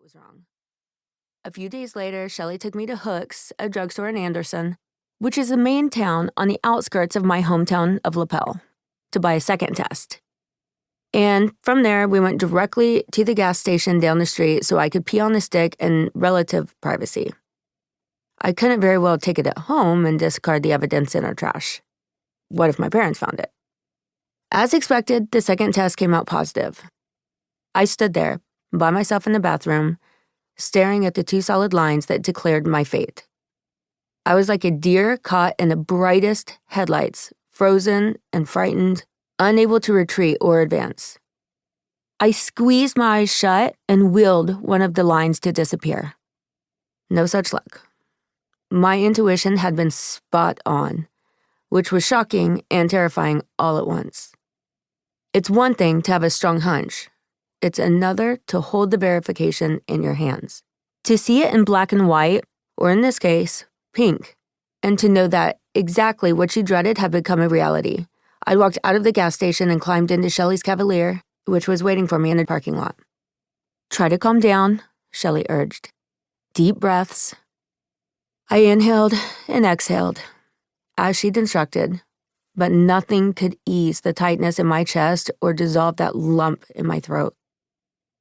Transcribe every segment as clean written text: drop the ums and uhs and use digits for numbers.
was wrong. A few days later, Shelley took me to Hook's, a drugstore in Anderson, which is the main town on the outskirts of my hometown of LaPel, to buy a second test. And from there, we went directly to the gas station down the street so I could pee on the stick in relative privacy. I couldn't very well take it at home and discard the evidence in our trash. What if my parents found it? As expected, the second test came out positive. I stood there, by myself in the bathroom, staring at the two solid lines that declared my fate. I was like a deer caught in the brightest headlights, frozen and frightened, unable to retreat or advance. I squeezed my eyes shut and willed one of the lines to disappear. No such luck. My intuition had been spot on, which was shocking and terrifying all at once. It's one thing to have a strong hunch. It's another to hold the verification in your hands. To see it in black and white, or in this case, pink, and to know that exactly what you dreaded had become a reality. I walked out of the gas station and climbed into Shelley's Cavalier, which was waiting for me in the parking lot. "Try to calm down," Shelley urged. Deep breaths. I inhaled and exhaled, as she'd instructed, but nothing could ease the tightness in my chest or dissolve that lump in my throat.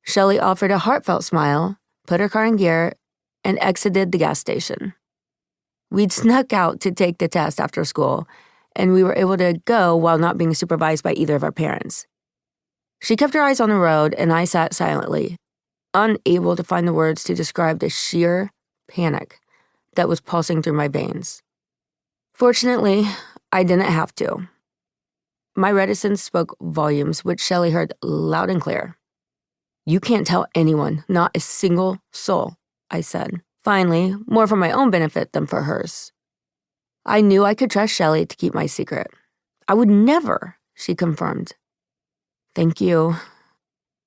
Shelley offered a heartfelt smile, put her car in gear, and exited the gas station. We'd snuck out to take the test after school, and we were able to go while not being supervised by either of our parents. She kept her eyes on the road, and I sat silently, unable to find the words to describe the sheer panic that was pulsing through my veins. Fortunately, I didn't have to. My reticence spoke volumes, which Shelley heard loud and clear. "You can't tell anyone, not a single soul," I said, finally, more for my own benefit than for hers. I knew I could trust Shelley to keep my secret. "I would never," she confirmed. "Thank you."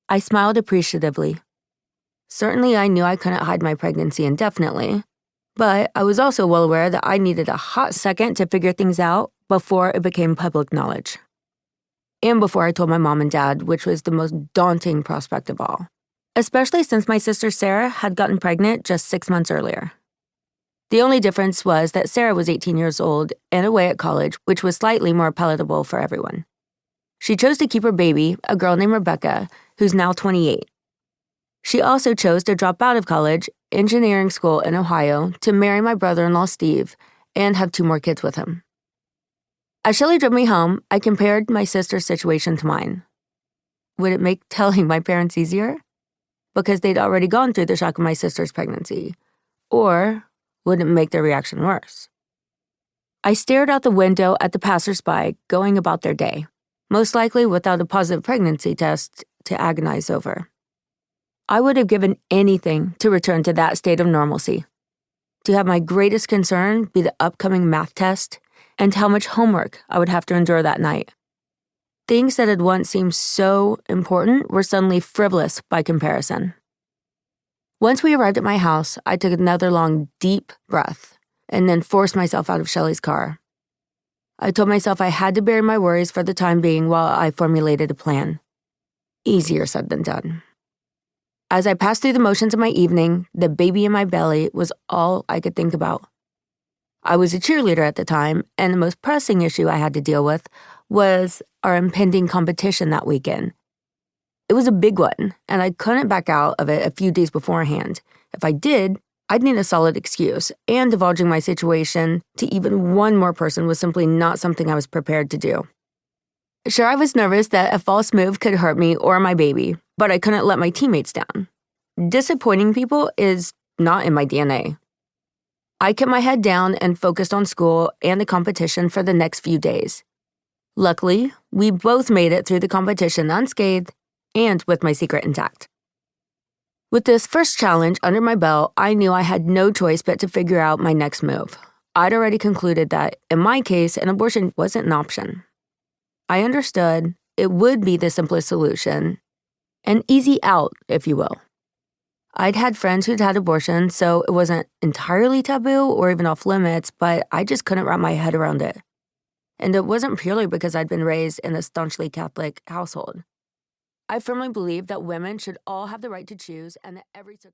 I smiled appreciatively. Certainly, I knew I couldn't hide my pregnancy indefinitely, but I was also well aware that I needed a hot second to figure things out before it became public knowledge. And before I told my mom and dad, which was the most daunting prospect of all, especially since my sister Sarah had gotten pregnant just 6 months earlier. The only difference was that Sarah was 18 years old and away at college, which was slightly more palatable for everyone. She chose to keep her baby, a girl named Rebecca, who's now 28. She also chose to drop out of college, engineering school in Ohio, to marry my brother-in-law Steve and have 2 more kids with him. As Shelley drove me home, I compared my sister's situation to mine. Would it make telling my parents easier? Because they'd already gone through the shock of my sister's pregnancy. Or would it make their reaction worse? I stared out the window at the passersby going about their day, most likely without a positive pregnancy test to agonize over. I would have given anything to return to that state of normalcy, to have my greatest concern be the upcoming math test and how much homework I would have to endure that night. Things that had once seemed so important were suddenly frivolous by comparison. Once we arrived at my house, I took another long, deep breath and then forced myself out of Shelley's car. I told myself I had to bury my worries for the time being while I formulated a plan. Easier said than done. As I passed through the motions of my evening, the baby in my belly was all I could think about. I was a cheerleader at the time, and the most pressing issue I had to deal with was our impending competition that weekend. It was a big one, and I couldn't back out of it a few days beforehand. If I did, I'd need a solid excuse, and divulging my situation to even one more person was simply not something I was prepared to do. Sure, I was nervous that a false move could hurt me or my baby, but I couldn't let my teammates down. Disappointing people is not in my DNA. I kept my head down and focused on school and the competition for the next few days. Luckily, we both made it through the competition unscathed and with my secret intact. With this first challenge under my belt, I knew I had no choice but to figure out my next move. I'd already concluded that, in my case, an abortion wasn't an option. I understood it would be the simplest solution, an easy out, if you will. I'd had friends who'd had abortions, so it wasn't entirely taboo or even off limits, but I just couldn't wrap my head around it. And it wasn't purely because I'd been raised in a staunchly Catholic household. I firmly believe that women should all have the right to choose and that every circumstance